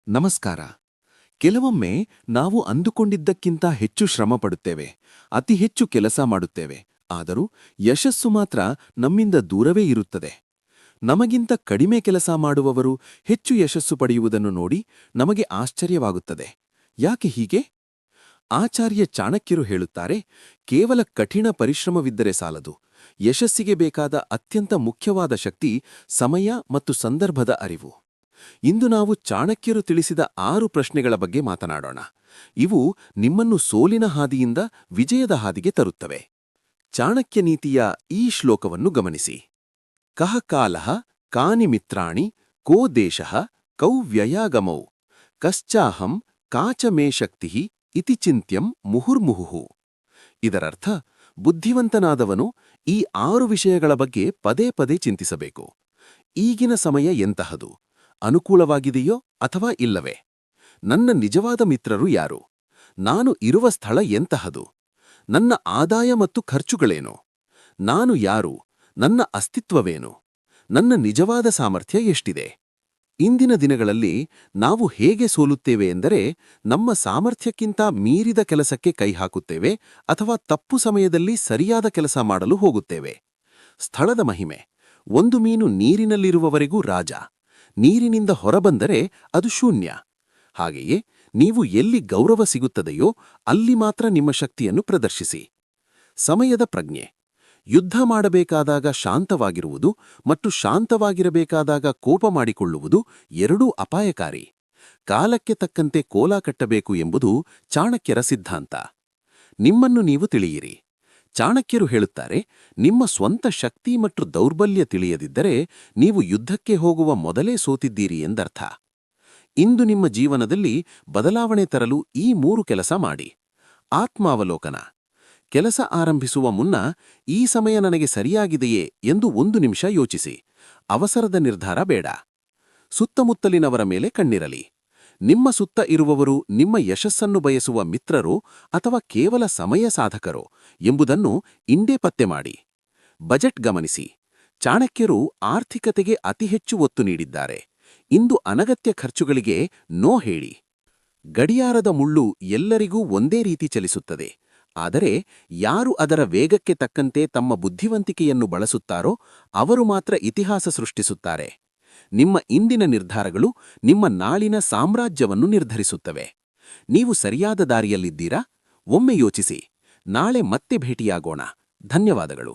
ನಮಸ್ಕಾರ. ಕೆಲವೊಮ್ಮೆ ನಾವು ಅಂದುಕೊಂಡಿದ್ದಕ್ಕಿಂತ ಹೆಚ್ಚು ಶ್ರಮ ಪಡುತ್ತೇವೆ, ಅತಿ ಹೆಚ್ಚು ಕೆಲಸ ಮಾಡುತ್ತೇವೆ. ಆದರೂ ಯಶಸ್ಸು ಮಾತ್ರ ನಮ್ಮಿಂದ ದೂರವೇ ಇರುತ್ತದೆ. ನಮಗಿಂತ ಕಡಿಮೆ ಕೆಲಸ ಮಾಡುವವರು ಹೆಚ್ಚು ಯಶಸ್ಸು ಪಡೆಯುವುದನ್ನು ನೋಡಿ ನಮಗೆ ಆಶ್ಚರ್ಯವಾಗುತ್ತದೆ. ಯಾಕೆ ಹೀಗೆ? ಆಚಾರ್ಯ ಚಾಣಕ್ಯರು ಹೇಳುತ್ತಾರೆ, ಕೇವಲ ಕಠಿಣ ಪರಿಶ್ರಮವಿದ್ದರೆ ಸಾಲದು. ಯಶಸ್ಸಿಗೆ ಬೇಕಾದ ಅತ್ಯಂತ ಮುಖ್ಯವಾದ ಶಕ್ತಿ ಸಮಯ ಮತ್ತು ಸಂದರ್ಭದ ಅರಿವು. ಇಂದು ನಾವು ಚಾಣಕ್ಯರು ತಿಳಿಸಿದ 6 ಪ್ರಶ್ನೆಗಳ ಬಗ್ಗೆ ಮಾತನಾಡೋಣ. ಇವು ನಿಮ್ಮನ್ನು ಸೋಲಿನ ಹಾದಿಯಿಂದ ವಿಜಯದ ಹಾದಿಗೆ ತರುತ್ತವೆ. ಚಾಣಕ್ಯ ನೀತಿಯ ಈ ಶ್ಲೋಕವನ್ನು ಗಮನಿಸಿ. ಕಃ ಕಾಲಃ ಕಾನಿ ಮಿತ್ರಾಣಿ ಕೋ ದೇಶಃ ಕೌ ವ್ಯಯಾಗಮೌ ಕಶ್ಚಾಹಂ ಕಾಚ ಮೇ ಶಕ್ತಿಃ ಇತಿ ಚಿಂತ್ಯಂ ಮುಹುರ್ಮುಹುಃ. ಇದರರ್ಥ, ಬುದ್ಧಿವಂತನಾದವನು ಈ 6 ವಿಷಯಗಳ ಬಗ್ಗೆ ಪದೇ ಪದೇ ಚಿಂತಿಸಬೇಕು. ಈಗಿನ ಸಮಯ ಎಂತಹದು? ಅನುಕೂಲವಾಗಿದೆಯೋ ಅಥವಾ ಇಲ್ಲವೇ? ನನ್ನ ನಿಜವಾದ ಮಿತ್ರರು ಯಾರು? ನಾನು ಇರುವ ಸ್ಥಳ ಎಂತಹದು? ನನ್ನ ಆದಾಯ ಮತ್ತು ಖರ್ಚುಗಳೇನು? ನಾನು ಯಾರು? ನನ್ನ ಅಸ್ತಿತ್ವವೇನು? ನನ್ನ ನಿಜವಾದ ಸಾಮರ್ಥ್ಯ ಎಷ್ಟಿದೆ? ಇಂದಿನ ದಿನಗಳಲ್ಲಿ ನಾವು ಹೇಗೆ ಸೋಲುತ್ತೇವೆ ಎಂದರೆ, ನಮ್ಮ ಸಾಮರ್ಥ್ಯಕ್ಕಿಂತ ಮೀರಿದ ಕೆಲಸಕ್ಕೆ ಕೈಹಾಕುತ್ತೇವೆ ಅಥವಾ ತಪ್ಪು ಸಮಯದಲ್ಲಿ ಸರಿಯಾದ ಕೆಲಸ ಮಾಡಲು ಹೋಗುತ್ತೇವೆ. ಸ್ಥಳದ ಮಹಿಮೆ. ಒಂದು ಮೀನು ನೀರಿನಲ್ಲಿರುವವರೆಗೂ ರಾಜ. ನೀರಿನಿಂದ ಹೊರಬಂದರೆ ಅದು ಶೂನ್ಯ. ಹಾಗೆಯೇ ನೀವು ಎಲ್ಲಿ ಗೌರವ ಸಿಗುತ್ತದೆಯೋ ಅಲ್ಲಿ ಮಾತ್ರ ನಿಮ್ಮ ಶಕ್ತಿಯನ್ನು ಪ್ರದರ್ಶಿಸಿ. ಸಮಯದ ಪ್ರಜ್ಞೆ. ಯುದ್ಧ ಮಾಡಬೇಕಾದಾಗ ಶಾಂತವಾಗಿರುವುದು ಮತ್ತು ಶಾಂತವಾಗಿರಬೇಕಾದಾಗ ಕೋಪ ಮಾಡಿಕೊಳ್ಳುವುದು ಎರಡೂ ಅಪಾಯಕಾರಿ. ಕಾಲಕ್ಕೆ ತಕ್ಕಂತೆ ಕೋಲ ಕಟ್ಟಬೇಕು ಎಂಬುದು ಚಾಣಕ್ಯರ ಸಿದ್ಧಾಂತ. ನಿಮ್ಮನ್ನು ನೀವು ತಿಳಿಯಿರಿ. ಚಾಣಕ್ಯರು ಹೇಳುತ್ತಾರೆ, ನಿಮ್ಮ ಸ್ವಂತ ಶಕ್ತಿ ಮತ್ತು ದೌರ್ಬಲ್ಯ ತಿಳಿಯದಿದ್ದರೆ ನೀವು ಯುದ್ಧಕ್ಕೆ ಹೋಗುವ ಮೊದಲೇ ಸೋತಿದ್ದೀರಿ ಎಂದರ್ಥ. ಇಂದು ನಿಮ್ಮ ಜೀವನದಲ್ಲಿ ಬದಲಾವಣೆ ತರಲು ಈ 3 ಕೆಲಸ ಮಾಡಿ. ಆತ್ಮಾವಲೋಕನ. ಕೆಲಸ ಆರಂಭಿಸುವ ಮುನ್ನ ಈ ಸಮಯ ನನಗೆ ಸರಿಯಾಗಿದೆಯೇ ಎಂದು 1 ನಿಮಿಷ ಯೋಚಿಸಿ. ಅವಸರದ ನಿರ್ಧಾರ ಬೇಡ. ಸುತ್ತಮುತ್ತಲಿನವರ ಮೇಲೆ ಕಣ್ಣಿರಲಿ. ನಿಮ್ಮ ಸುತ್ತ ಇರುವವರು ನಿಮ್ಮ ಯಶಸ್ಸನ್ನು ಬಯಸುವ ಮಿತ್ರರೋ ಅಥವಾ ಕೇವಲ ಸಮಯ ಸಾಧಕರೋ ಎಂಬುದನ್ನು ಇಂದೇ ಪತ್ತೆ ಮಾಡಿ. ಬಜೆಟ್ ಗಮನಿಸಿ. ಚಾಣಕ್ಯರು ಆರ್ಥಿಕತೆಗೆ ಅತಿ ಹೆಚ್ಚು ಒತ್ತು ನೀಡಿದ್ದಾರೆ. ಇಂದು ಅನಗತ್ಯ ಖರ್ಚುಗಳಿಗೆ ನೋ ಹೇಳಿ. ಗಡಿಯಾರದ ಮುಳ್ಳು ಎಲ್ಲರಿಗೂ ಒಂದೇ ರೀತಿ ಚಲಿಸುತ್ತದೆ. ಆದರೆ ಯಾರು ಅದರ ವೇಗಕ್ಕೆ ತಕ್ಕಂತೆ ತಮ್ಮ ಬುದ್ಧಿವಂತಿಕೆಯನ್ನು ಬಳಸುತ್ತಾರೋ ಅವರು ಮಾತ್ರ ಇತಿಹಾಸ ಸೃಷ್ಟಿಸುತ್ತಾರೆ. ನಿಮ್ಮ ಇಂದಿನ ನಿರ್ಧಾರಗಳು ನಿಮ್ಮ ನಾಳಿನ ಸಾಮ್ರಾಜ್ಯವನ್ನು ನಿರ್ಧರಿಸುತ್ತವೆ. ನೀವು ಸರಿಯಾದ ದಾರಿಯಲ್ಲಿದ್ದೀರಾ? ಒಮ್ಮೆ ಯೋಚಿಸಿ. ನಾಳೆ ಮತ್ತೆ ಭೇಟಿಯಾಗೋಣ. ಧನ್ಯವಾದಗಳು.